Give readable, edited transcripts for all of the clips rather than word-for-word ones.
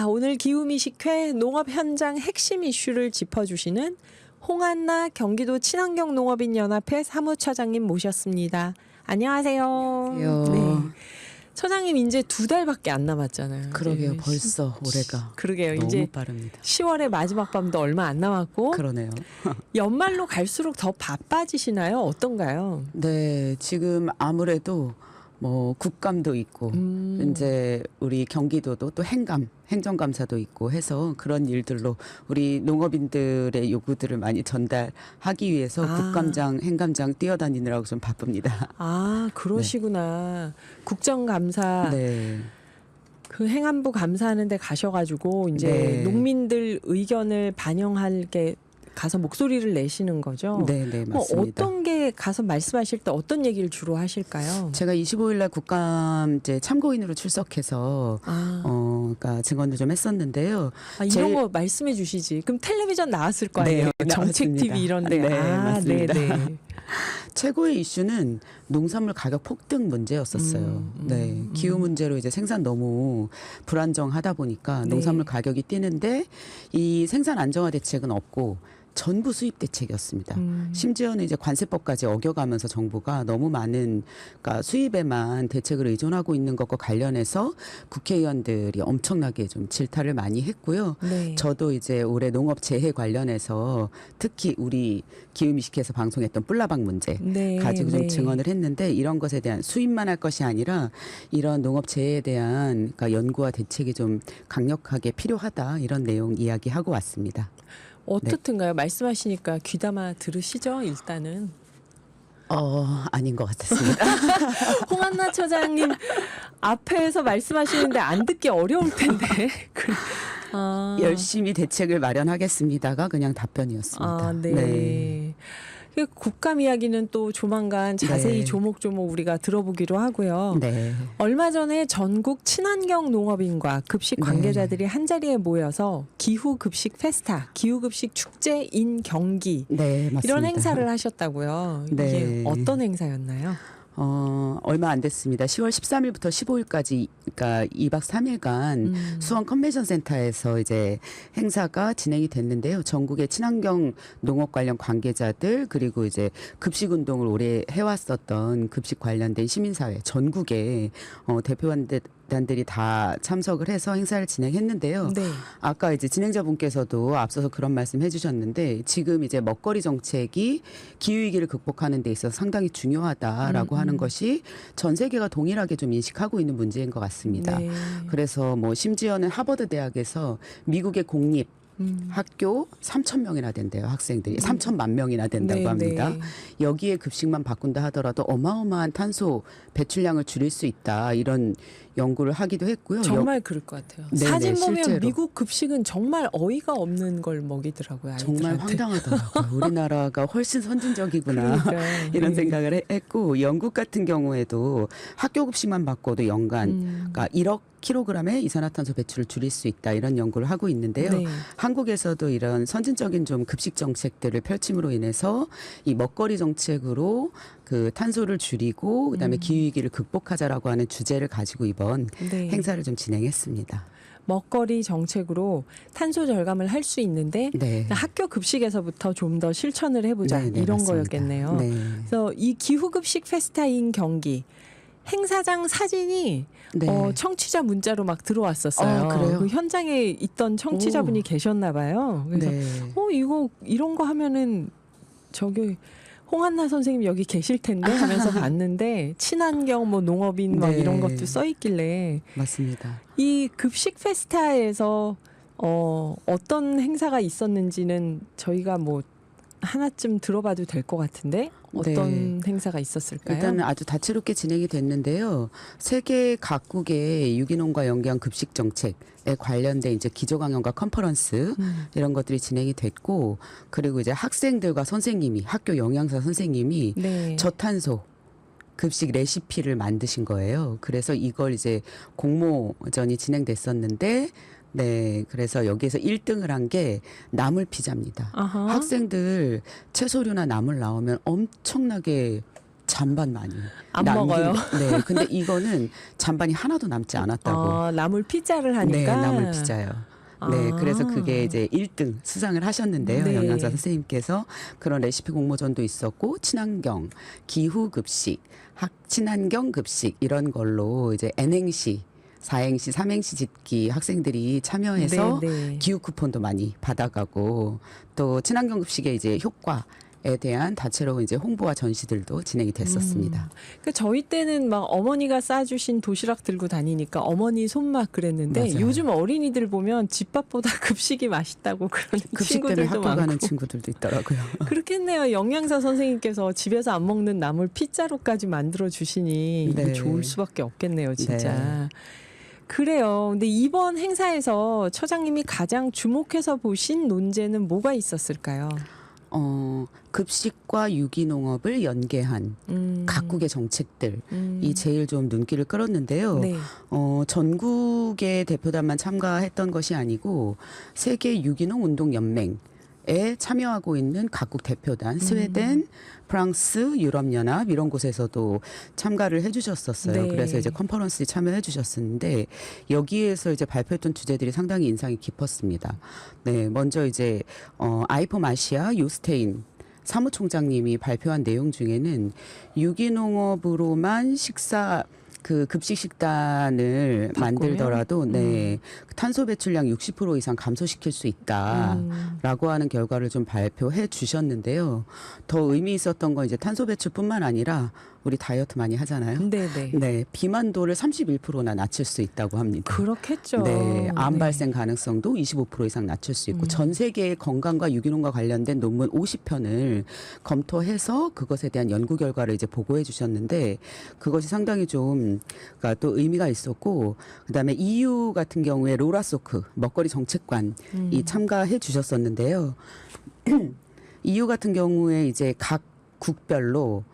오늘 기후미식회 농업 현장 핵심 이슈를 짚어주시는 홍한나 경기도 친환경 농업인 연합회 사무처장님 모셨습니다. 안녕하세요. 네. 처장님 이제 2달밖에 안 남았잖아요. 그러게요. 벌써 올해가 그러게요. 너무 이제 빠릅니다. 10월의 마지막 밤도 얼마 안 남았고 그러네요. 연말로 갈수록 더 바빠지시나요? 어떤가요? 네, 지금 아무래도 뭐 국감도 있고 이제 우리 경기도도 또 행정감사도 있고 해서 그런 일들로 우리 농업인들의 요구들을 많이 전달하기 위해서 국감장, 행감장 뛰어다니느라고 좀 바쁩니다. 아, 그러시구나. 국정감사. 네. 그 행안부 감사하는 데 가셔가지고 이제 네. 농민들 의견을 반영할 게 가서 목소리를 내시는 거죠? 네, 네, 맞습니다. 어떤 게 가서 말씀하실 때 어떤 얘기를 주로 하실까요? 제가 25일 날 국감 이제 참고인으로 출석해서 그러니까 증언을 좀 했었는데요. 이런 거 말씀해 주시지. 그럼 텔레비전 나왔을 거 아니에요? 네, 정책 나왔습니다. TV 이런데. 네, 맞습니다. 네네. 최고의 이슈는 농산물 가격 폭등 문제였었어요. 네, 기후 문제로 이제 생산 너무 불안정하다 보니까 네. 농산물 가격이 뛰는데 이 생산 안정화 대책은 없고 전부 수입 대책이었습니다. 심지어는 이제 관세법까지 어겨가면서 정부가 너무 많은 그러니까 수입에만 대책을 의존하고 있는 것과 관련해서 국회의원들이 엄청나게 좀 질타를 많이 했고요. 네. 저도 이제 올해 농업 재해 관련해서 특히 우리 기후미식회에서 방송했던 뿔라박 문제 네, 가지고 좀 네. 증언을 했는데 이런 것에 대한 수입만 할 것이 아니라 이런 농업 재해에 대한 그러니까 연구와 대책이 좀 강력하게 필요하다 이런 내용 이야기하고 왔습니다. 어떻든가요? 말씀하시니까 귀담아 들으시죠? 일단은. 아닌 것 같았습니다. 홍한나 처장님 앞에서 말씀하시는데 안 듣기 어려울 텐데. 열심히 대책을 마련하겠습니다가 그냥 답변이었습니다. 네. 국감 이야기는 또 조만간 자세히 네. 조목조목 우리가 들어보기로 하고요. 네. 얼마 전에 전국 친환경 농업인과 급식 관계자들이 한자리에 모여서 기후급식 페스타, 기후급식 축제 인 경기 네, 맞습니다. 이런 행사를 하셨다고요. 이게 네. 어떤 행사였나요? 얼마 안 됐습니다. 10월 13일부터 15일까지, 그러니까 2박 3일간 수원 컨벤션 센터에서 이제 행사가 진행이 됐는데요. 전국의 친환경 농업 관련 관계자들, 그리고 이제 급식 운동을 오래 해왔었던 급식 관련된 시민사회 전국의 대표단들이 다 참석을 해서 행사를 진행했는데요. 네. 아까 이제 진행자분께서도 앞서서 그런 말씀 해주셨는데 지금 이제 먹거리 정책이 기후위기를 극복하는 데 있어서 상당히 중요하다라고 하는 것이 전 세계가 동일하게 좀 인식하고 있는 문제인 것 같습니다. 네. 그래서 뭐 심지어는 하버드 대학에서 미국의 공립 학교 3,000명이나 된대요. 학생들이 3천만 명이나 된다고 네, 합니다. 네. 여기에 급식만 바꾼다 하더라도 어마어마한 탄소 배출량을 줄일 수 있다. 이런 연구를 하기도 했고요. 정말 그럴 것 같아요. 네네, 사진 보면 실제로. 미국 급식은 정말 어이가 없는 걸 먹이더라고요. 아이들한테. 정말 황당하더라고요. 우리나라가 훨씬 선진적이구나. 그러니까요. 이런 네. 생각을 했고 영국 같은 경우에도 학교 급식만 바꿔도 연간 그러니까 1억 킬로그램의 이산화탄소 배출을 줄일 수 있다 이런 연구를 하고 있는데요. 네. 한국에서도 이런 선진적인 좀 급식 정책들을 펼침으로 인해서 이 먹거리 정책으로 그 탄소를 줄이고 그다음에 기후위기를 극복하자라고 하는 주제를 가지고 이번 네. 행사를 좀 진행했습니다. 먹거리 정책으로 탄소 절감을 할 수 있는데 네. 학교 급식에서부터 좀 더 실천을 해보자 네, 네, 이런 맞습니다. 거였겠네요. 네. 그래서 이 기후급식 페스타인 경기 행사장 사진이 네. 청취자 문자로 막 들어왔었어요. 그래요? 그 현장에 있던 청취자분이 계셨나 봐요. 그래서 네. 이거 이런 거 하면은 저기 홍한나 선생님 여기 계실 텐데 하면서 봤는데 친환경 뭐 농업인 막 네. 이런 것도 써 있길래 맞습니다. 이 급식 페스타에서 어떤 행사가 있었는지는 저희가 뭐 하나쯤 들어봐도 될 것 같은데 어떤 행사가 있었을까요? 일단은 아주 다채롭게 진행이 됐는데요. 세계 각국의 유기농과 연계한 급식 정책에 관련된 이제 기조강연과 컨퍼런스 이런 것들이 진행이 됐고 그리고 이제 학생들과 선생님이 학교 영양사 선생님이 네. 저탄소 급식 레시피를 만드신 거예요. 그래서 이걸 이제 공모전이 진행됐었는데 네, 그래서 여기에서 1등을 한 게 나물 피자입니다. 아하. 학생들 채소류나 나물 나오면 엄청나게 잔반 많이 안 먹어요? 네, 근데 이거는 잔반이 하나도 남지 않았다고. 나물 피자를 하니까. 네, 나물 피자요. 네, 아. 그래서 그게 이제 1등 수상을 하셨는데요. 네. 영양사 선생님께서 그런 레시피 공모전도 있었고 친환경, 기후 급식, 친환경 급식 이런 걸로 이제 N행시, 4행시, 3행시 짓기 학생들이 참여해서 네. 기후 쿠폰도 많이 받아가고 또 친환경 급식의 이제 효과에 대한 다채로운 이제 홍보와 전시들도 진행이 됐었습니다. 그 저희 때는 막 어머니가 싸주신 도시락 들고 다니니까 어머니 손맛 그랬는데 맞아요. 요즘 어린이들 보면 집밥보다 급식이 맛있다고 그러는 급식 때문에 친구들도 학교 많고. 가는 친구들도 있더라고요. 그렇겠네요. 영양사 선생님께서 집에서 안 먹는 나물 피자로까지 만들어 주시니 네. 좋을 수밖에 없겠네요, 진짜. 네. 그래요. 근데 이번 행사에서 처장님이 가장 주목해서 보신 논제는 뭐가 있었을까요? 급식과 유기농업을 연계한 각국의 정책들이 제일 좀 눈길을 끌었는데요. 네. 전국의 대표단만 참가했던 것이 아니고 세계 유기농 운동 연맹에 참여하고 있는 각국 대표단, 스웨덴, 프랑스, 유럽연합 이런 곳에서도 참가를 해주셨었어요. 네. 그래서 이제 컨퍼런스에 참여해 주셨었는데 여기에서 이제 발표했던 주제들이 상당히 인상이 깊었습니다. 네, 먼저 이제 아이폼 아시아 요스테인 사무총장님이 발표한 내용 중에는 유기농업으로만 급식 식단을 바꾸면? 만들더라도 탄소 배출량 60% 이상 감소시킬 수 있다라고 하는 결과를 좀 발표해 주셨는데요. 더 의미 있었던 건 이제 탄소 배출뿐만 아니라 우리 다이어트 많이 하잖아요. 네네. 네, 비만도를 31%나 낮출 수 있다고 합니다. 그렇겠죠. 네, 암 네. 발생 가능성도 25% 이상 낮출 수 있고 전 세계의 건강과 유기농과 관련된 논문 50편을 검토해서 그것에 대한 연구 결과를 이제 보고해 주셨는데 그것이 상당히 좀 그러니까 또 의미가 있었고 그다음에 EU 같은 경우에 로라 소크 먹거리 정책관이 참가해 주셨었는데요. EU 같은 경우에 이제 각 국별로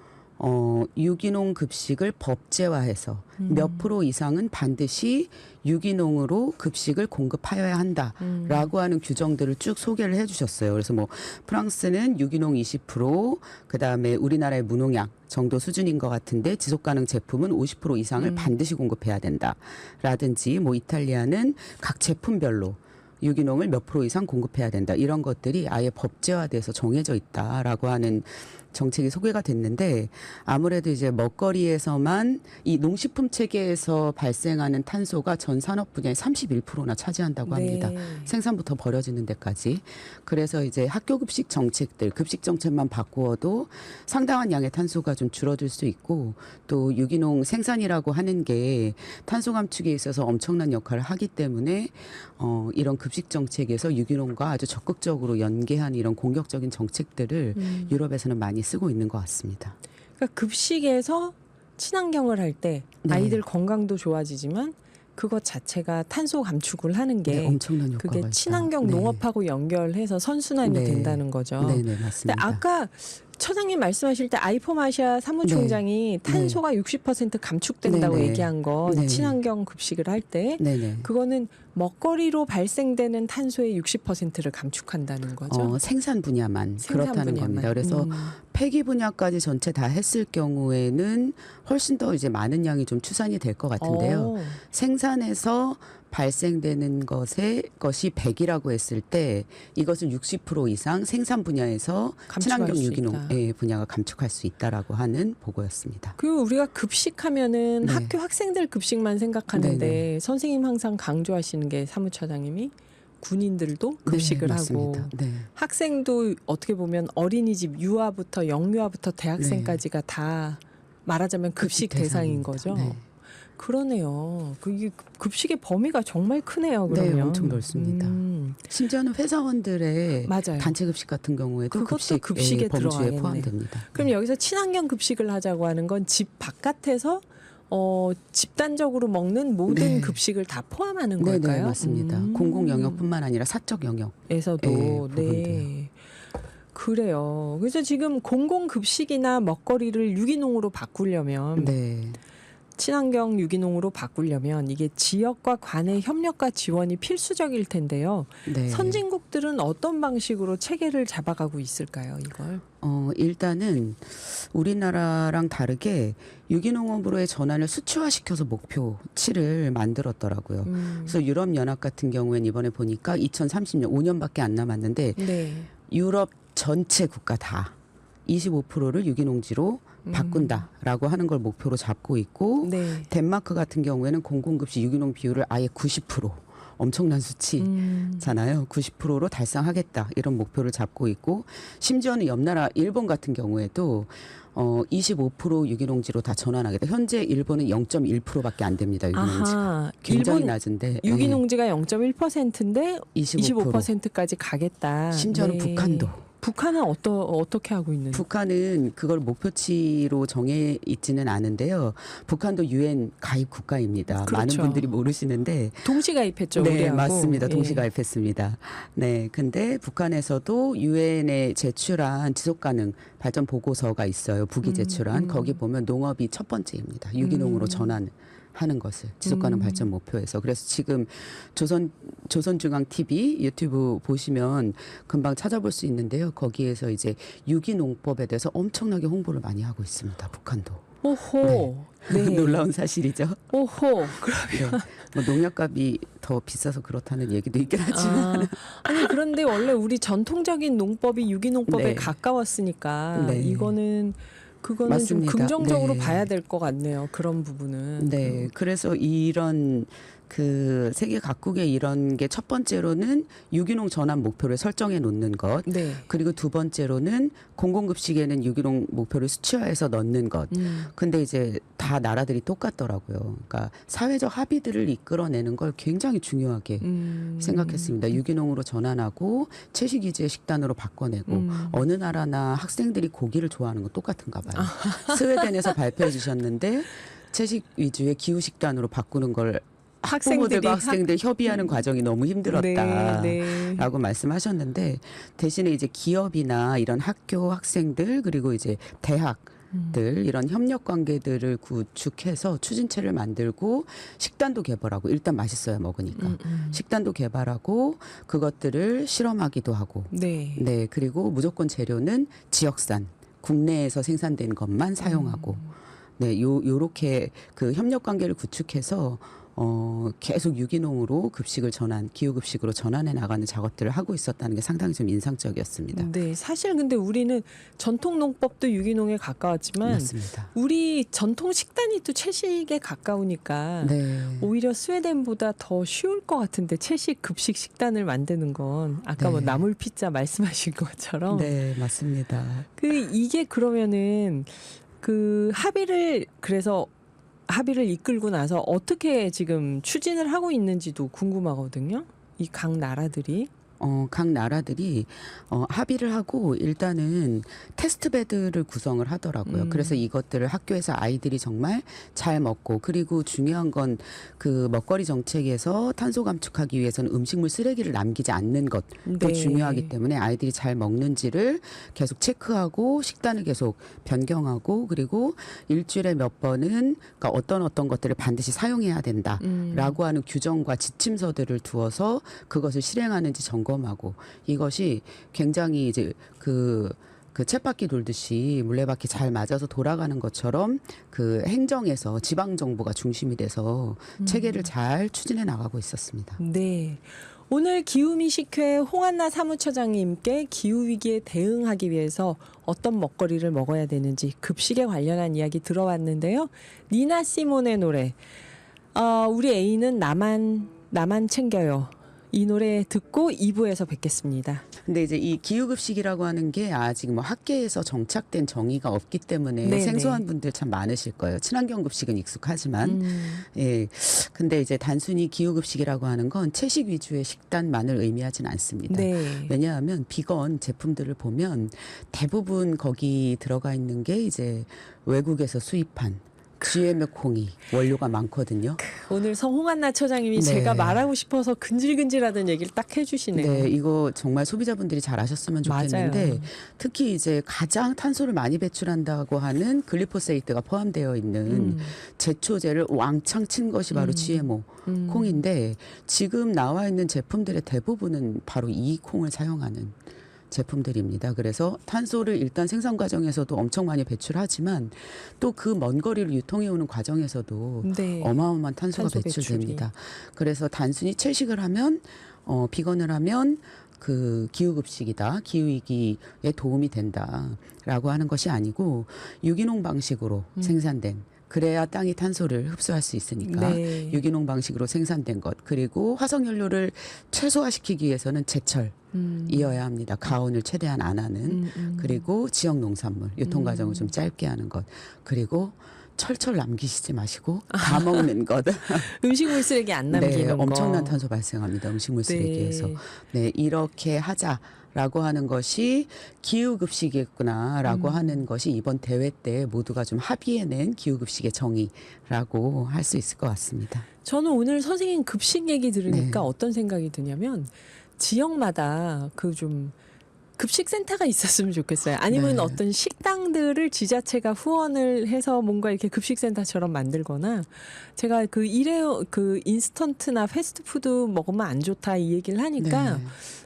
유기농 급식을 법제화해서 몇 프로 이상은 반드시 유기농으로 급식을 공급하여야 한다라고 하는 규정들을 쭉 소개를 해주셨어요. 그래서 뭐 프랑스는 유기농 20%, 그다음에 우리나라의 무농약 정도 수준인 것 같은데 지속가능 제품은 50% 이상을 반드시 공급해야 된다라든지 뭐 이탈리아는 각 제품별로 유기농을 몇 프로 이상 공급해야 된다. 이런 것들이 아예 법제화돼서 정해져 있다라고 하는 정책이 소개가 됐는데 아무래도 이제 먹거리에서만 이 농식품 체계에서 발생하는 탄소가 전 산업 분야의 31%나 차지한다고 합니다. 네. 생산부터 버려지는 데까지. 그래서 이제 학교 급식 정책들, 급식 정책만 바꾸어도 상당한 양의 탄소가 좀 줄어들 수 있고 또 유기농 생산이라고 하는 게 탄소 감축에 있어서 엄청난 역할을 하기 때문에 이런 급식 정책에서 유기농과 아주 적극적으로 연계한 이런 공격적인 정책들을 유럽에서는 많이 쓰고 있는 것 같습니다. 그러니까 급식에서 친환경을 할 때 네. 아이들 건강도 좋아지지만 그것 자체가 탄소 감축을 하는 게 엄청난 효과가 그게 있다. 친환경 네. 농업하고 연결해서 선순환이 네. 된다는 거죠. 네네 근데 맞습니다. 아까 처장님 말씀하실 때 아이폼 아시아 사무총장이 탄소가 60% 감축된다고 네네. 얘기한 거 네. 친환경 급식을 할 때 네네. 그거는 먹거리로 발생되는 탄소의 60%를 감축한다는 거죠. 생산 분야만 생산 그렇다는 분야만. 겁니다. 그래서 폐기 분야까지 전체 다 했을 경우에는 훨씬 더 이제 많은 양이 좀 추산이 될 것 같은데요. 생산에서 발생되는 것이 100이라고 했을 때 이것을 60% 이상 생산 분야에서 감축할 친환경 수 유기농 있다. 분야가 감축할 수 있다라고 하는 보고였습니다. 그리고 우리가 급식하면은 네. 학교 학생들 급식만 생각하는데 네네. 선생님 항상 강조하시는 게 사무처장님이 군인들도 급식을 네, 하고 맞습니다. 네. 학생도 어떻게 보면 어린이집 유아부터 영유아부터 대학생까지가 다 말하자면 급식 대상인 대상입니다. 거죠. 네. 그러네요. 그게 급식의 범위가 정말 크네요. 그러면 네, 엄청 넓습니다. 심지어는 회사원들의 맞아요. 단체 급식 같은 경우에도 그것도 급식에 범주에 들어가겠네. 포함됩니다. 그럼 여기서 친환경 급식을 하자고 하는 건 집 바깥에서 집단적으로 먹는 모든 네. 급식을 다 포함하는 네, 걸까요? 네, 맞습니다. 공공 영역뿐만 아니라 사적 영역. 에서도 네, 네. 그래요. 그래서 지금 공공 급식이나 먹거리를 유기농으로 바꾸려면 네. 친환경 유기농으로 바꾸려면 이게 지역과 관의 협력과 지원이 필수적일 텐데요. 네. 선진국들은 어떤 방식으로 체계를 잡아가고 있을까요, 이걸? 일단은 우리나라랑 다르게 유기농업으로의 전환을 수치화시켜서 목표치를 만들었더라고요. 그래서 유럽연합 같은 경우에는 이번에 보니까 2030년 5년밖에 안 남았는데 네. 유럽 전체 국가 다 25%를 유기농지로 바꾼다라고 하는 걸 목표로 잡고 있고 네. 덴마크 같은 경우에는 공공급식 유기농 비율을 아예 90% 엄청난 수치잖아요. 90%로 달성하겠다 이런 목표를 잡고 있고 심지어는 옆나라 일본 같은 경우에도 25% 유기농지로 다 전환하겠다. 현재 일본은 0.1%밖에 안 됩니다. 유기농지가. 아하, 굉장히 일본 낮은데 유기농지가 0.1%인데 25%. 25%까지 가겠다. 심지어는 네. 북한도. 북한은 어떻게 하고 있는? 북한은 그걸 목표치로 정해 있지는 않은데요. 북한도 유엔 가입 국가입니다. 그렇죠. 많은 분들이 모르시는데 동시 가입했죠. 네, 우리하고. 맞습니다. 예. 동시 가입했습니다. 네, 근데 북한에서도 유엔에 제출한 지속 가능 발전 보고서가 있어요. 북이 제출한 거기 보면 농업이 첫 번째입니다. 유기농으로 전환하는 것을 지속 가능 발전 목표에서. 그래서 지금 조선중앙 TV 유튜브 보시면 금방 찾아볼 수 있는데요. 거기에서 이제 유기농법에 대해서 엄청나게 홍보를 많이 하고 있습니다. 북한도. 오호. 네. 놀라운 사실이죠. 오호. 네. 뭐 농약값이 더 비싸서 그렇다는 얘기도 있긴 하지만. 아니 그런데 원래 우리 전통적인 농법이 유기농법에 네. 가까웠으니까 네. 그거는 맞습니다. 좀 긍정적으로 네. 봐야 될 것 같네요. 그런 부분은. 네, 그래서 이런 그 세계 각국의 이런 게 첫 번째로는 유기농 전환 목표를 설정해 놓는 것. 네. 그리고 두 번째로는 공공급식에는 유기농 목표를 수치화해서 넣는 것. 근데 이제 다 나라들이 똑같더라고요. 그러니까 사회적 합의들을 이끌어내는 걸 굉장히 중요하게 생각했습니다. 유기농으로 전환하고 채식 위주의 식단으로 바꿔내고 어느 나라나 학생들이 고기를 좋아하는 건 똑같은가 봐요. 스웨덴에서 발표해 주셨는데 채식 위주의 기후 식단으로 바꾸는 걸 학부모들과 학생들 협의하는 과정이 너무 힘들었다라고 네. 말씀하셨는데 대신에 이제 기업이나 이런 학교 학생들 그리고 이제 대학들 이런 협력 관계들을 구축해서 추진체를 만들고 식단도 개발하고 일단 맛있어야 먹으니까 식단도 개발하고 그것들을 실험하기도 하고 네. 네 그리고 무조건 재료는 지역산 국내에서 생산된 것만 사용하고 네 요렇게 그 협력 관계를 구축해서 계속 유기농으로 급식을 기후급식으로 전환해 나가는 작업들을 하고 있었다는 게 상당히 좀 인상적이었습니다. 네, 사실 근데 우리는 전통 농법도 유기농에 가까웠지만 맞습니다. 우리 전통 식단이 또 채식에 가까우니까 네. 오히려 스웨덴보다 더 쉬울 것 같은데 채식 급식 식단을 만드는 건 아까 뭐 네. 나물 피자 말씀하신 것처럼 네, 맞습니다. 이게 그러면은 합의를 이끌고 나서 어떻게 지금 추진을 하고 있는지도 궁금하거든요. 이 각 나라들이. 각 나라들이 합의를 하고 일단은 테스트베드를 구성을 하더라고요. 그래서 이것들을 학교에서 아이들이 정말 잘 먹고 그리고 중요한 건 그 먹거리 정책에서 탄소 감축하기 위해서는 음식물 쓰레기를 남기지 않는 것도 네. 중요하기 때문에 아이들이 잘 먹는지를 계속 체크하고 식단을 계속 변경하고 그리고 일주일에 몇 번은 그러니까 어떤 것들을 반드시 사용해야 된다라고 하는 규정과 지침서들을 두어서 그것을 실행하는지 점검하고 이것이 굉장히 이제 그 쳇바퀴 돌듯이 물레바퀴 잘 맞아서 돌아가는 것처럼 그 행정에서 지방 정부가 중심이 돼서 체계를 잘 추진해 나가고 있었습니다. 네. 오늘 기후미식회 홍한나 사무처장님께 기후위기에 대응하기 위해서 어떤 먹거리를 먹어야 되는지 급식에 관련한 이야기 들어왔는데요. 니나 시몬의 노래 우리 애인은 나만 챙겨요. 이 노래 듣고 2부에서 뵙겠습니다. 근데 이제 이 기후급식이라고 하는 게 아직 뭐 학계에서 정착된 정의가 없기 때문에 네네. 생소한 분들 참 많으실 거예요. 친환경급식은 익숙하지만. 예. 근데 이제 단순히 기후급식이라고 하는 건 채식 위주의 식단만을 의미하진 않습니다. 네. 왜냐하면 비건 제품들을 보면 대부분 거기 들어가 있는 게 이제 외국에서 수입한 GM의 콩이 원료가 많거든요. 오늘 홍한나 처장님이 네. 제가 말하고 싶어서 근질근질하던 얘기를 딱 해주시네요. 네, 이거 정말 소비자분들이 잘 아셨으면 좋겠는데 맞아요. 특히 이제 가장 탄소를 많이 배출한다고 하는 글리포세이트가 포함되어 있는 제초제를 왕창 친 것이 바로 GMO 콩인데 지금 나와 있는 제품들의 대부분은 바로 이 콩을 사용하는 제품들입니다. 그래서 탄소를 일단 생산 과정에서도 엄청 많이 배출하지만 또 그 먼 거리를 유통해 오는 과정에서도 네. 어마어마한 탄소가 탄소 배출됩니다. 그래서 단순히 채식을 하면 비건을 하면 그 기후급식이다, 기후위기에 도움이 된다라고 하는 것이 아니고 유기농 방식으로 생산된 그래야 땅이 탄소를 흡수할 수 있으니까 네. 유기농 방식으로 생산된 것 그리고 화석연료를 최소화시키기 위해서는 제철이어야 합니다. 가온을 최대한 안 하는 그리고 지역 농산물 유통 과정을 좀 짧게 하는 것 그리고 철철 남기시지 마시고 다 먹는 것. 음식물 쓰레기 안 남기는 네, 거. 엄청난 탄소 발생합니다. 음식물 쓰레기에서. 네, 이렇게 하자라고 하는 것이 기후급식이구나라고 하는 것이 이번 대회 때 모두가 좀 합의해낸 기후급식의 정의라고 할 수 있을 것 같습니다. 저는 오늘 선생님 급식 얘기 들으니까 네. 어떤 생각이 드냐면 지역마다 그 좀 급식센터가 있었으면 좋겠어요. 아니면 네. 어떤 식당들을 지자체가 후원을 해서 뭔가 이렇게 급식센터처럼 만들거나 제가 그 일회용 그 인스턴트나 패스트푸드 먹으면 안 좋다 이 얘기를 하니까 네.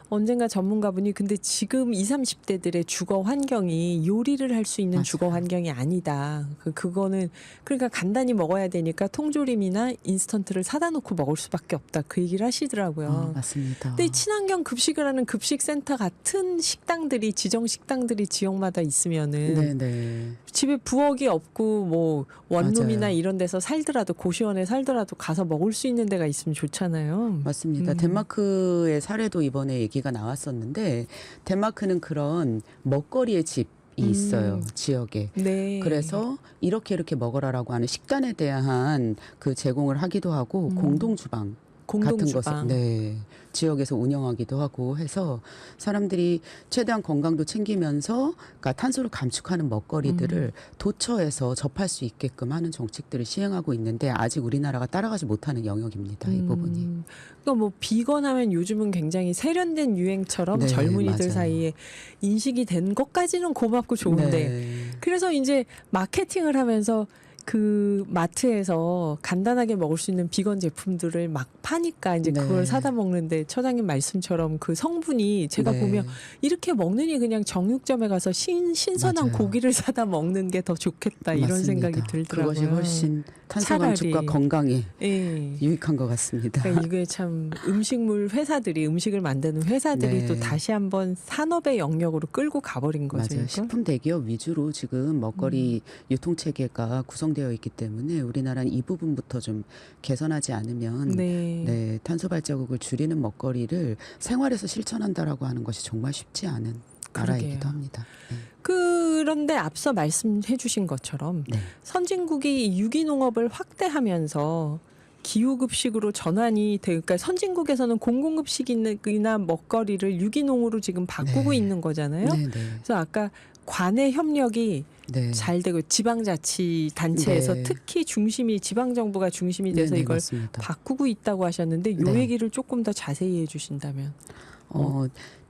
언젠가 전문가분이 근데 지금 20, 30대들의 주거 환경이 요리를 할 수 있는 맞아요. 주거 환경이 아니다. 그거는 그러니까 간단히 먹어야 되니까 통조림이나 인스턴트를 사다 놓고 먹을 수밖에 없다. 그 얘기를 하시더라고요. 맞습니다. 근데 친환경 급식을 하는 급식센터 같은 식당들이 지정 식당들이 지역마다 있으면은 네네. 집에 부엌이 없고 뭐 원룸이나 맞아요. 이런 데서 살더라도 고시원에 살더라도 가서 먹을 수 있는 데가 있으면 좋잖아요. 맞습니다. 덴마크의 사례도 이번에 얘기가 나왔었는데 덴마크는 그런 먹거리의 집이 있어요. 지역에. 네. 그래서 이렇게 먹어라라고 하는 식단에 대한 그 제공을 하기도 하고 공동주방 같은 것을 공동주방. 네, 지역에서 운영하기도 하고 해서 사람들이 최대한 건강도 챙기면서 그러니까 탄소를 감축하는 먹거리들을 도처에서 접할 수 있게끔 하는 정책들을 시행하고 있는데 아직 우리나라가 따라가지 못하는 영역입니다. 이 부분이. 그러니까 뭐 비건하면 요즘은 굉장히 세련된 유행처럼 네, 젊은이들 맞아요. 사이에 인식이 된 것까지는 고맙고 좋은데 네. 그래서 이제 마케팅을 하면서 그 마트에서 간단하게 먹을 수 있는 비건 제품들을 막 파니까 이제 네. 그걸 사다 먹는데 처장님 말씀처럼 그 성분이 제가 네. 보면 이렇게 먹느니 그냥 정육점에 가서 신선한 맞아요. 고기를 사다 먹는 게 더 좋겠다 이런 맞습니다. 생각이 들더라고요. 그것이 훨씬 탄소 차라리. 감축과 건강에 예. 유익한 것 같습니다. 그러니까 이게 참 음식물 회사들이 음식을 만드는 회사들이 네. 또 다시 한번 산업의 영역으로 끌고 가버린 거죠. 맞아요. 이거? 식품 대기업 위주로 지금 먹거리 유통 체계가 구성되어 있기 때문에 우리나라는 이 부분부터 좀 개선하지 않으면 네. 네, 탄소 발자국을 줄이는 먹거리를 생활에서 실천한다라고 하는 것이 정말 쉽지 않은 나라이기도 그러게요. 합니다. 네. 그런데 앞서 말씀해 주신 것처럼 네. 선진국이 유기농업을 확대하면서 기후급식으로 전환이 돼, 그러니까 선진국에서는 공공급식이나 먹거리를 유기농으로 지금 바꾸고 네. 있는 거잖아요. 네, 네. 그래서 아까 관의 협력이 네. 잘 되고 지방자치단체에서 네. 특히 중심이 지방정부가 중심이 돼서 네, 네, 이걸 맞습니다. 바꾸고 있다고 하셨는데 요 네. 얘기를 조금 더 자세히 해주신다면.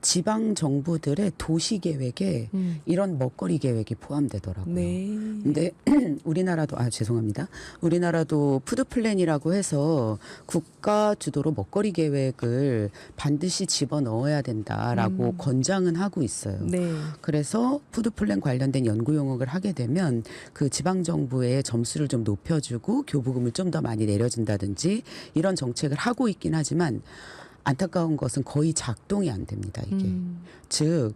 지방 정부들의 도시 계획에 이런 먹거리 계획이 포함되더라고요. 네. 근데 우리나라도 죄송합니다. 우리나라도 푸드 플랜이라고 해서 국가 주도로 먹거리 계획을 반드시 집어넣어야 된다라고 권장은 하고 있어요. 네. 그래서 푸드 플랜 관련된 연구 용역을 하게 되면 그 지방 정부의 점수를 좀 높여주고 교부금을 좀 더 많이 내려준다든지 이런 정책을 하고 있긴 하지만 안타까운 것은 거의 작동이 안 됩니다. 이게 즉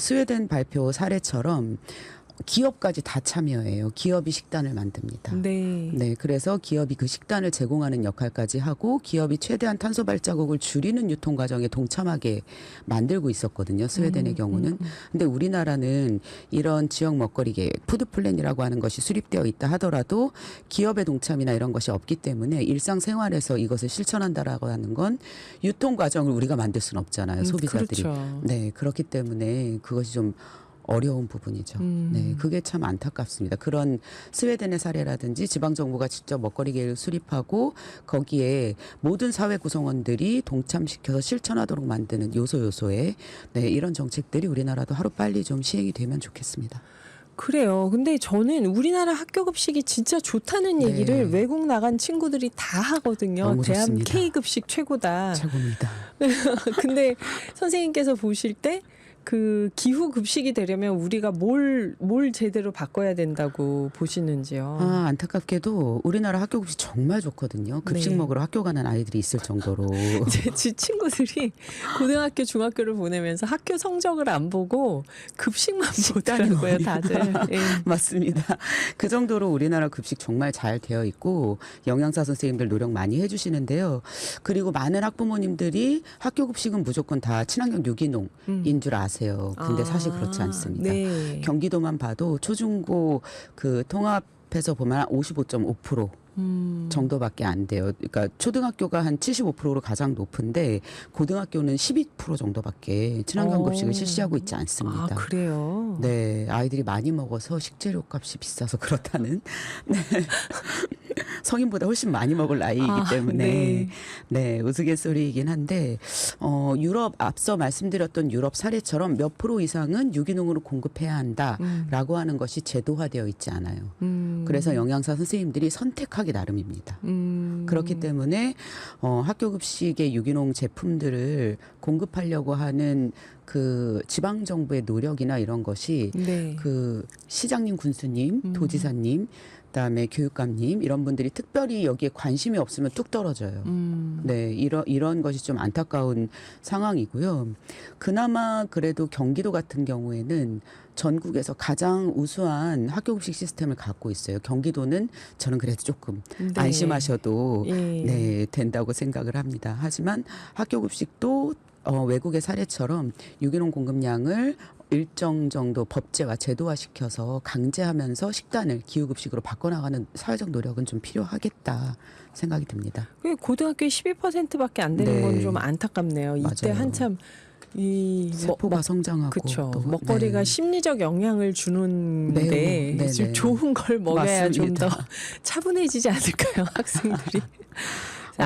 스웨덴 발표 사례처럼 기업까지 다 참여해요. 기업이 식단을 만듭니다. 네. 네, 그래서 기업이 그 식단을 제공하는 역할까지 하고 기업이 최대한 탄소 발자국을 줄이는 유통 과정에 동참하게 만들고 있었거든요. 스웨덴의 경우는. 근데 우리나라는 이런 지역 먹거리 계획, 푸드 플랜이라고 하는 것이 수립되어 있다 하더라도 기업의 동참이나 이런 것이 없기 때문에 일상생활에서 이것을 실천한다라고 하는 건 유통 과정을 우리가 만들 수는 없잖아요. 소비자들이. 그렇죠. 네, 그렇기 때문에 그것이 좀 어려운 부분이죠. 네, 그게 참 안타깝습니다. 그런 스웨덴의 사례라든지 지방 정부가 직접 먹거리 계획을 수립하고 거기에 모든 사회 구성원들이 동참시켜서 실천하도록 만드는 요소에 네, 이런 정책들이 우리나라도 하루 빨리 좀 시행이 되면 좋겠습니다. 그래요. 근데 저는 우리나라 학교 급식이 진짜 좋다는 네. 얘기를 외국 나간 친구들이 다 하거든요. 너무 대한 좋습니다. K 급식 최고다. 최고입니다. 근데 선생님께서 보실 때 그 기후 급식이 되려면 우리가 뭘 제대로 바꿔야 된다고 보시는지요? 아, 안타깝게도 우리나라 학교 급식 정말 좋거든요. 급식 네. 먹으러 학교 가는 아이들이 있을 정도로. 제 친구들이 고등학교, 중학교를 보내면서 학교 성적을 안 보고 급식만 보더라고요, 다들. 예. 맞습니다. 그 정도로 우리나라 급식 정말 잘 되어 있고 영양사 선생님들 노력 많이 해주시는데요. 그리고 많은 학부모님들이 학교 급식은 무조건 다 친환경 유기농인 줄 아세요. 근데 사실 그렇지 않습니다. 네. 경기도만 봐도 초중고 그 통합해서 보면 한 55.5% 정도밖에 안 돼요. 그러니까 초등학교가 한 75%로 가장 높은데 고등학교는 12% 정도밖에 친환경 급식을 실시하고 있지 않습니다. 아, 그래요? 네, 아이들이 많이 먹어서 식재료 값이 비싸서 그렇다는 네. 성인보다 훨씬 많이 먹을 나이이기 때문에 네. 네, 우스갯소리이긴 한데 유럽 앞서 말씀드렸던 유럽 사례처럼 몇 프로 이상은 유기농으로 공급해야 한다라고 하는 것이 제도화되어 있지 않아요. 그래서 영양사 선생님들이 선택하기 나름입니다. 그렇기 때문에 학교 급식의 유기농 제품들을 공급하려고 하는 그 지방 정부의 노력이나 이런 것이 네. 그 시장님, 군수님, 도지사님, 그다음에 교육감님 이런 분들이 특별히 여기에 관심이 없으면 뚝 떨어져요. 네, 이런 것이 좀 안타까운 상황이고요. 그나마 그래도 경기도 같은 경우에는 전국에서 가장 우수한 학교급식 시스템을 갖고 있어요. 경기도는 저는 그래도 조금 네. 안심하셔도 예. 네, 된다고 생각을 합니다. 하지만 학교급식도 외국의 사례처럼 유기농 공급량을 일정 정도 법제화, 제도화시켜서 강제하면서 식단을 기후급식으로 바꿔나가는 사회적 노력은 좀 필요하겠다 생각이 듭니다. 그게 고등학교에 12%밖에 안 되는 네. 건 좀 안타깝네요. 이때 맞아요. 한참 이 세포가 성장하고 그렇죠. 또, 먹거리가 네. 심리적 영향을 주는데 매우, 네네. 좀 좋은 걸 먹어야 좀 더 맞습니다. 차분해지지 않을까요, 학생들이?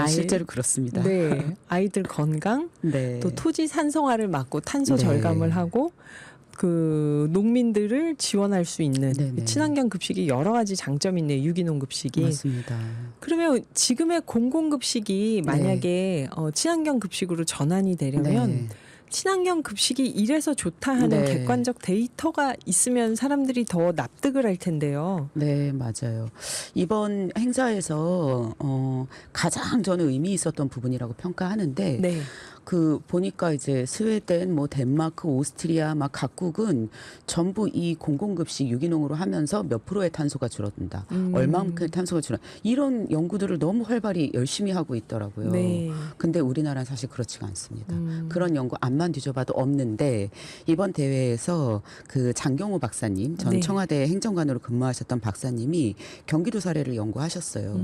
실제로 그렇습니다. 네, 아이들 건강, 네. 또 토지 산성화를 막고 탄소 네. 절감을 하고 그 농민들을 지원할 수 있는 네네. 친환경 급식이 여러 가지 장점이 있네요. 유기농 급식이. 맞습니다. 그러면 지금의 공공급식이 만약에 친환경 급식으로 전환이 되려면 네. 친환경 급식이 이래서 좋다 하는 네. 객관적 데이터가 있으면 사람들이 더 납득을 할 텐데요. 네, 맞아요. 이번 행사에서 가장 저는 의미 있었던 부분이라고 평가하는데 네. 그 보니까 이제 스웨덴, 뭐 덴마크, 오스트리아 막 각국은 전부 이 공공급식 유기농으로 하면서 몇 프로의 탄소가 줄어든다. 얼마만큼의 탄소가 줄어. 이런 연구들을 너무 활발히 열심히 하고 있더라고요. 네. 근데 우리나라는 사실 그렇지가 않습니다. 그런 연구 앞만 뒤져봐도 없는데 이번 대회에서 그 장경호 박사님, 전 네. 청와대 행정관으로 근무하셨던 박사님이 경기도 사례를 연구하셨어요.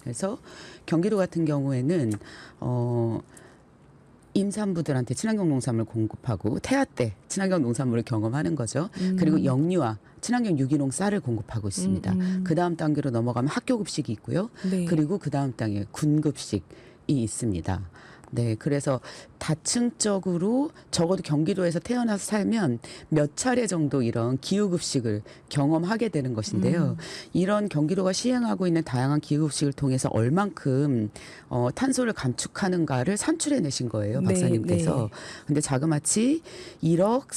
그래서 경기도 같은 경우에는 임산부들한테 친환경 농산물 공급하고 태아 때 친환경 농산물을 경험하는 거죠. 그리고 영유아 친환경 유기농 쌀을 공급하고 있습니다. 그 다음 단계로 넘어가면 학교 급식이 있고요. 네. 그리고 그 다음 단계 군급식이 있습니다. 네, 그래서 다층적으로 적어도 경기도에서 태어나서 살면 몇 차례 정도 이런 기후급식을 경험하게 되는 것인데요. 이런 경기도가 시행하고 있는 다양한 기후급식을 통해서 얼만큼 탄소를 감축하는가를 산출해 내신 거예요, 네, 박사님께서. 네. 근데 자그마치 1억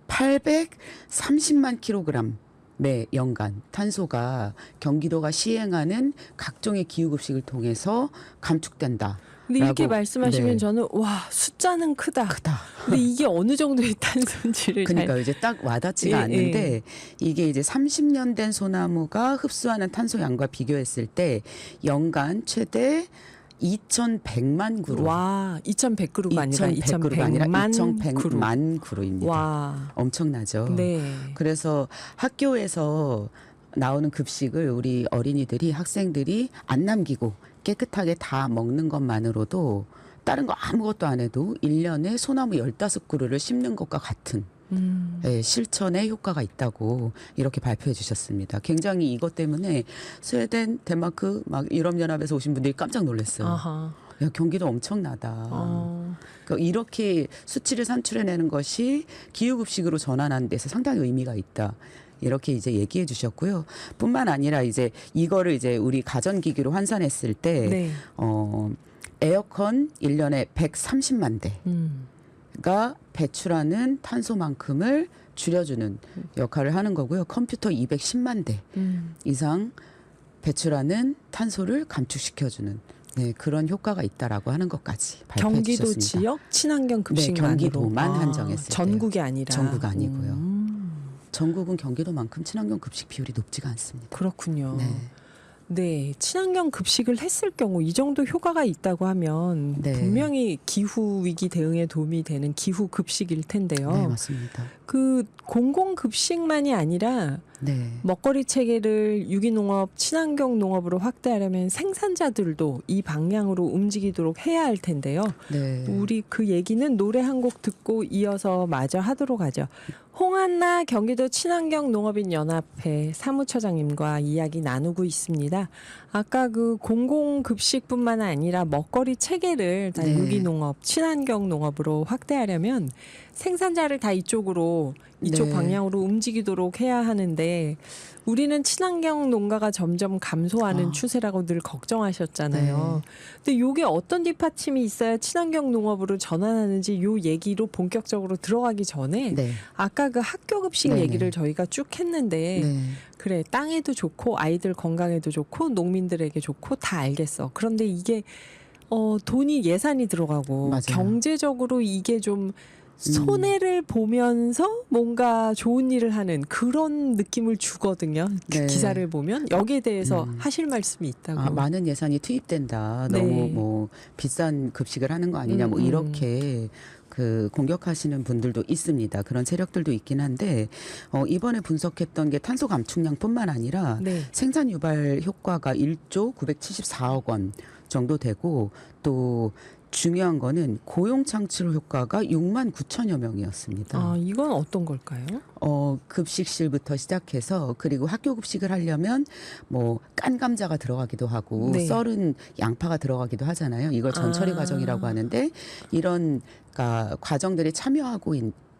3,830만 킬로그램 매 연간 탄소가 경기도가 시행하는 각종의 기후급식을 통해서 감축된다. 근데 이렇게 라고, 말씀하시면 네. 저는 와 숫자는 크다. 크다. 근데 이게 어느 정도의 탄소인지를 그러니까 이제 딱 와닿지가 예, 않는데 예. 이게 이제 30년 된 소나무가 흡수하는 탄소 양과 비교했을 때 연간 최대 2,100만 그루. 와 2,100그루가 아니라 2,100그루가 아니라 2,100만 그루. 2,100만 그루입니다. 와. 엄청나죠. 네. 그래서 학교에서 나오는 급식을 우리 어린이들이 학생들이 안 남기고 깨끗하게 다 먹는 것만으로도 다른 거 아무것도 안 해도 1년에 소나무 15그루를 심는 것과 같은 실천에 효과가 있다고 이렇게 발표해 주셨습니다. 굉장히 이것 때문에 스웨덴, 덴마크 막 유럽연합에서 오신 분들이 깜짝 놀랐어요. 아하. 야, 경기도 엄청나다. 그러니까 이렇게 수치를 산출해내는 것이 기후급식으로 전환하는 데서 상당히 의미가 있다. 이렇게 이제 얘기해 주셨고요. 뿐만 아니라 이제 이거를 이제 우리 가전기기로 환산했을 때, 네. 에어컨 1년에 130만 대가 배출하는 탄소만큼을 줄여주는 역할을 하는 거고요. 컴퓨터 210만 대 이상 배출하는 탄소를 감축시켜주는 그런 효과가 있다라고 하는 것까지 발표해 경기도 주셨습니다. 지역 친환경 급식만으로 경기도만 한정했을 때요. 전국이 아니라 전국 아니고요. 전국은 경기도만큼 친환경 급식 비율이 높지가 않습니다. 그렇군요. 네. 네, 친환경 급식을 했을 경우 이 정도 효과가 있다고 하면 네. 분명히 기후 위기 대응에 도움이 되는 기후 급식일 텐데요. 네, 맞습니다. 그 공공 급식만이 아니라 네. 먹거리 체계를 유기농업, 친환경 농업으로 확대하려면 생산자들도 이 방향으로 움직이도록 해야 할 텐데요. 네. 우리 그 얘기는 노래 한 곡 듣고 이어서 마저 하도록 하죠. 홍한나 경기도 친환경 농업인 연합회 사무처장님과 이야기 나누고 있습니다. 아까 그 공공급식뿐만 아니라 먹거리 체계를 다 네. 유기농업, 친환경 농업으로 확대하려면 생산자를 다 이쪽 네. 방향으로 움직이도록 해야 하는데 우리는 친환경 농가가 점점 감소하는 추세라고 늘 걱정하셨잖아요. 근데 이게 어떤 뒷받침이 있어야 친환경 농업으로 전환하는지 요 얘기로 본격적으로 들어가기 전에 네. 아까 그 학교 급식 네네. 얘기를 저희가 쭉 했는데 네. 그래 땅에도 좋고 아이들 건강에도 좋고 농민들에게 좋고 다 알겠어. 그런데 이게 돈이 예산이 들어가고 맞아요. 경제적으로 이게 좀 손해를 보면서 뭔가 좋은 일을 하는 그런 느낌을 주거든요. 그 네. 기사를 보면 여기에 대해서 하실 말씀이 있다고. 많은 예산이 투입된다. 네. 너무 뭐 비싼 급식을 하는 거 아니냐. 뭐 이렇게 그 공격하시는 분들도 있습니다. 그런 세력들도 있긴 한데 이번에 분석했던 게 탄소 감축량뿐만 아니라 네. 생산 유발 효과가 1조 974억 원 정도 되고 또 중요한 거는 고용 창출 효과가 6만 9천여 명이었습니다. 아, 이건 어떤 걸까요? 급식실부터 시작해서 그리고 학교 급식을 하려면 뭐 깐 감자가 들어가기도 하고 네. 썰은 양파가 들어가기도 하잖아요. 이걸 전처리 과정이라고 하는데 이런 그러니까 과정들이 참여하고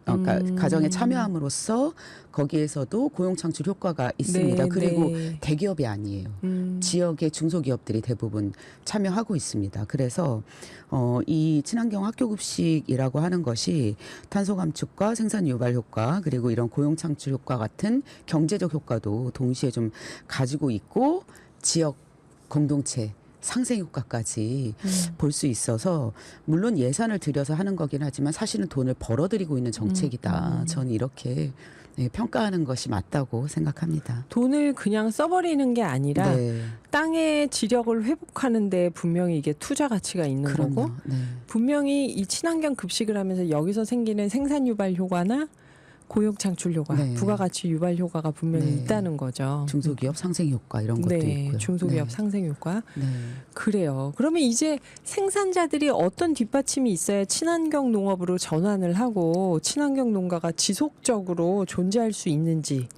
그러니까 가정에 참여함으로써 거기에서도 고용 창출 효과가 있습니다. 네, 그리고 네. 대기업이 아니에요. 지역의 중소기업들이 대부분 참여하고 있습니다. 그래서 이 친환경 학교급식이라고 하는 것이 탄소 감축과 생산 유발 효과 그리고 이런 고용 창출 효과 같은 경제적 효과도 동시에 좀 가지고 있고 지역 공동체 상생 효과까지 볼 수 있어서 물론 예산을 들여서 하는 거긴 하지만 사실은 돈을 벌어들이고 있는 정책이다. 저는 이렇게 평가하는 것이 맞다고 생각합니다. 돈을 그냥 써버리는 게 아니라 네. 땅의 지력을 회복하는 데 분명히 이게 투자 가치가 있는 그럼요. 거고 네. 분명히 이 친환경 급식을 하면서 여기서 생기는 생산 유발 효과나 고용 창출 효과, 네. 부가가치 유발 효과가 분명히 네. 있다는 거죠. 중소기업 상생 효과 이런 것도 네, 있고요. 중소기업 네. 상생 효과. 네. 그래요. 그러면 이제 생산자들이 어떤 뒷받침이 있어야 친환경 농업으로 전환을 하고 친환경 농가가 지속적으로 존재할 수 있는지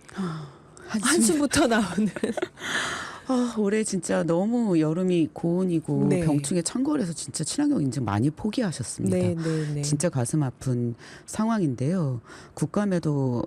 한숨부터 나오는. 올해 진짜 너무 여름이 고온이고 네. 병충해 창궐해서 진짜 친환경 인증 많이 포기하셨습니다. 네, 네, 네. 진짜 가슴 아픈 상황인데요. 국감에도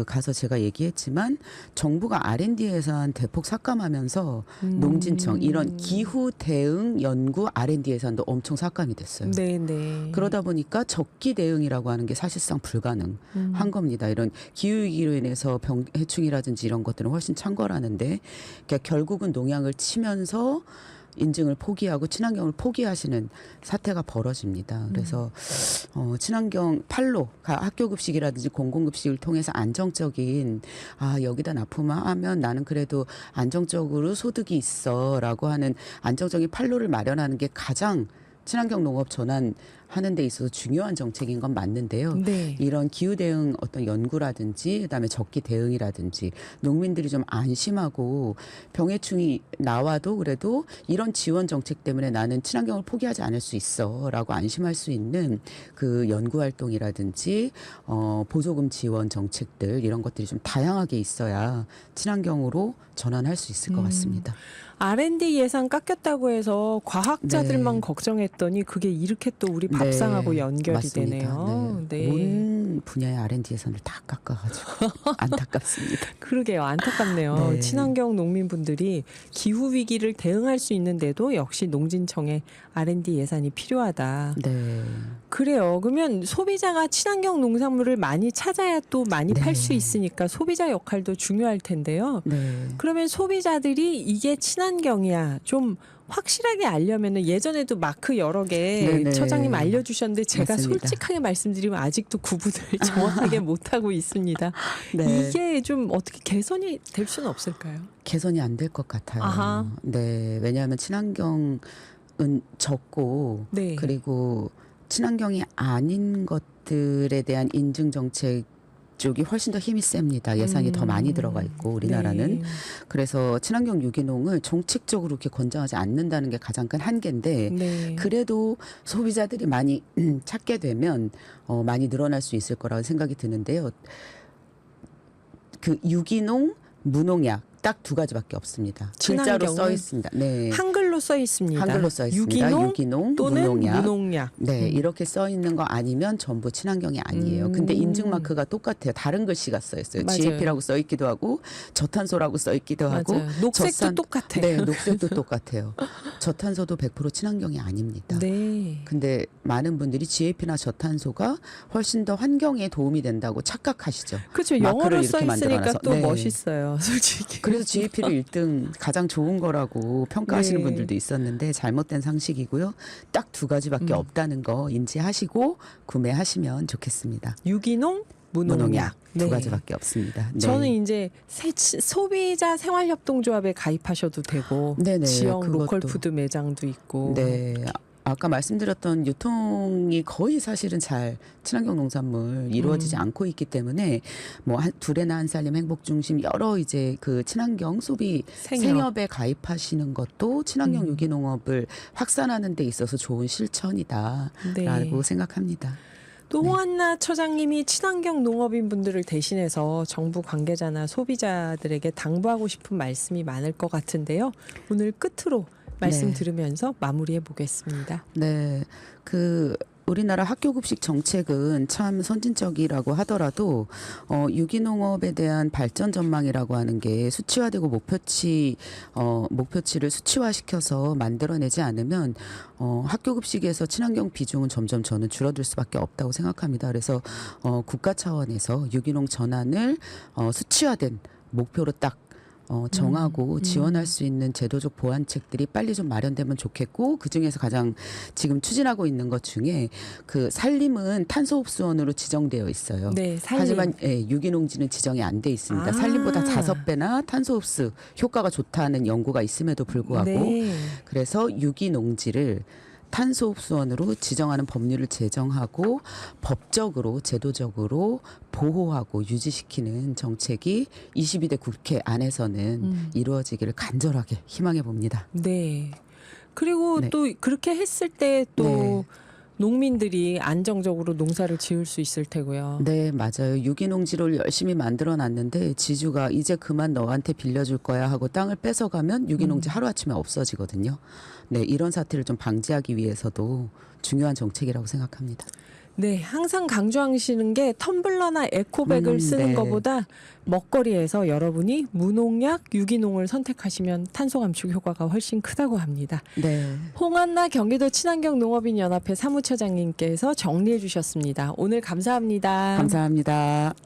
가서 제가 얘기했지만 정부가 R&D 예산 대폭 삭감하면서 농진청 이런 기후 대응 연구 R&D 예산도 엄청 삭감이 됐어요. 네, 네. 그러다 보니까 적기 대응이라고 하는 게 사실상 불가능한 겁니다. 이런 기후위기로 인해서 해충이라든지 이런 것들은 훨씬 창궐하는데 그러니까 결국은 농약을 치면서 인증을 포기하고 친환경을 포기하시는 사태가 벌어집니다. 그래서 친환경 판로 학교 급식이라든지 공공 급식을 통해서 안정적인 여기다 납품하면 나는 그래도 안정적으로 소득이 있어라고 하는 안정적인 판로를 마련하는 게 가장 친환경 농업 전환하는 하는 데 있어서 중요한 정책인 건 맞는데요. 네. 이런 기후 대응 어떤 연구라든지 그다음에 적기 대응이라든지 농민들이 좀 안심하고 병해충이 나와도 그래도 이런 지원 정책 때문에 나는 친환경을 포기하지 않을 수 있어라고 안심할 수 있는 그 연구 활동이라든지 보조금 지원 정책들 이런 것들이 좀 다양하게 있어야 친환경으로 전환할 수 있을 것 같습니다. R&D 예산 깎였다고 해서 과학자들만 네. 걱정했더니 그게 이렇게 또 우리 네, 밥상하고 연결이 맞습니다. 되네요. 네. 온 분야의 R&D 예산을 다 깎아가지고 안타깝습니다. 그러게요. 안타깝네요. 네. 친환경 농민분들이 기후 위기를 대응할 수 있는데도 역시 농진청의 R&D 예산이 필요하다. 네. 그래요. 그러면 소비자가 친환경 농산물을 많이 찾아야 또 많이 네. 팔 수 있으니까 소비자 역할도 중요할 텐데요. 네. 그러면 소비자들이 이게 친환경이야 좀 확실하게 알려면은 예전에도 마크 여러 개 네네. 처장님 알려주셨는데 제가 맞습니다. 솔직하게 말씀드리면 아직도 구분을 정확하게 못하고 있습니다. 네. 이게 좀 어떻게 개선이 될 수는 없을까요? 개선이 안 될 것 같아요. 아하. 네. 왜냐하면 친환경은 적고 네. 그리고 친환경이 아닌 것들에 대한 인증 정책 쪽이 훨씬 더 힘이 셉니다. 예산이 더 많이 들어가 있고 우리나라는. 네. 그래서 친환경 유기농을 정책적으로 이렇게 권장하지 않는다는 게 가장 큰 한계인데 네. 그래도 소비자들이 많이 찾게 되면 많이 늘어날 수 있을 거라고 생각이 드는데요. 그 유기농, 무농약 딱 두 가지밖에 없습니다. 글자로 친환경은 써 있습니다. 네. 한글로 써 있습니다. 한글로 써 있습니다. 유기농 또는 무농약. 무농약. 네, 이렇게 써 있는 거 아니면 전부 친환경이 아니에요. 근데 인증 마크가 똑같아요. 다른 글씨가 써 있어요. 맞아요. GAP라고 써 있기도 하고 저탄소라고 써 있기도 하고 맞아요. 녹색도 젖산- 똑같아요. 네, 녹색도 똑같아요. 저탄소도 100% 친환경이 아닙니다. 네. 근데 많은 분들이 GAP나 저탄소가 훨씬 더 환경에 도움이 된다고 착각하시죠. 그렇죠. 마크를 영어로 써 이렇게 있으니까 만들어놔서. 또 네. 멋있어요. 솔직히. 그래서 GAP를 1등 가장 좋은 거라고 평가하시는 네. 분들도 있었는데 잘못된 상식이고요. 딱 두 가지밖에 없다는 거 인지하시고 구매하시면 좋겠습니다. 유기농, 무농약. 두 네. 가지밖에 없습니다. 네. 저는 이제 소비자 생활협동조합에 가입하셔도 되고 네네, 지역 그것도. 로컬푸드 매장도 있고 네. 아까 말씀드렸던 유통이 거의 사실은 잘 친환경 농산물 이루어지지 않고 있기 때문에 뭐 둘에나 한 살림 행복중심 여러 이제 그 친환경 소비 생협에 가입하시는 것도 친환경 유기농업을 확산하는 데 있어서 좋은 실천이다라고 네. 생각합니다. 또 네. 홍한나 처장님이 친환경 농업인 분들을 대신해서 정부 관계자나 소비자들에게 당부하고 싶은 말씀이 많을 것 같은데요. 오늘 끝으로 말씀 네. 들으면서 마무리해 보겠습니다. 네. 우리나라 학교급식 정책은 참 선진적이라고 하더라도 유기농업에 대한 발전 전망이라고 하는 게 수치화되고 목표치를 수치화시켜서 만들어내지 않으면 학교급식에서 친환경 비중은 점점 저는 줄어들 수밖에 없다고 생각합니다. 그래서 국가 차원에서 유기농 전환을 수치화된 목표로 딱 정하고 지원할 수 있는 제도적 보완책들이 빨리 좀 마련되면 좋겠고 그중에서 가장 지금 추진하고 있는 것 중에 그 산림은 탄소 흡수원으로 지정되어 있어요. 네, 산림. 하지만 유기농지는 지정이 안 돼 있습니다. 아. 산림보다 5배나 탄소 흡수 효과가 좋다는 연구가 있음에도 불구하고 네. 그래서 유기농지를 탄소 흡수원으로 지정하는 법률을 제정하고 법적으로 제도적으로 보호하고 유지시키는 정책이 22대 국회 안에서는 이루어지기를 간절하게 희망해 봅니다. 네. 그리고 네. 또 그렇게 했을 때 또 네. 농민들이 안정적으로 농사를 지을 수 있을 테고요. 네, 맞아요. 유기농지를 열심히 만들어 놨는데 지주가 이제 그만 너한테 빌려줄 거야 하고 땅을 뺏어가면 유기농지 하루아침에 없어지거든요. 네, 이런 사태를 좀 방지하기 위해서도 중요한 정책이라고 생각합니다. 네, 항상 강조하시는 게 텀블러나 에코백을 쓰는 네. 것보다 먹거리에서 여러분이 무농약, 유기농을 선택하시면 탄소 감축 효과가 훨씬 크다고 합니다. 네. 홍한나 경기도 친환경 농업인 연합회 사무처장님께서 정리해 주셨습니다. 오늘 감사합니다. 감사합니다.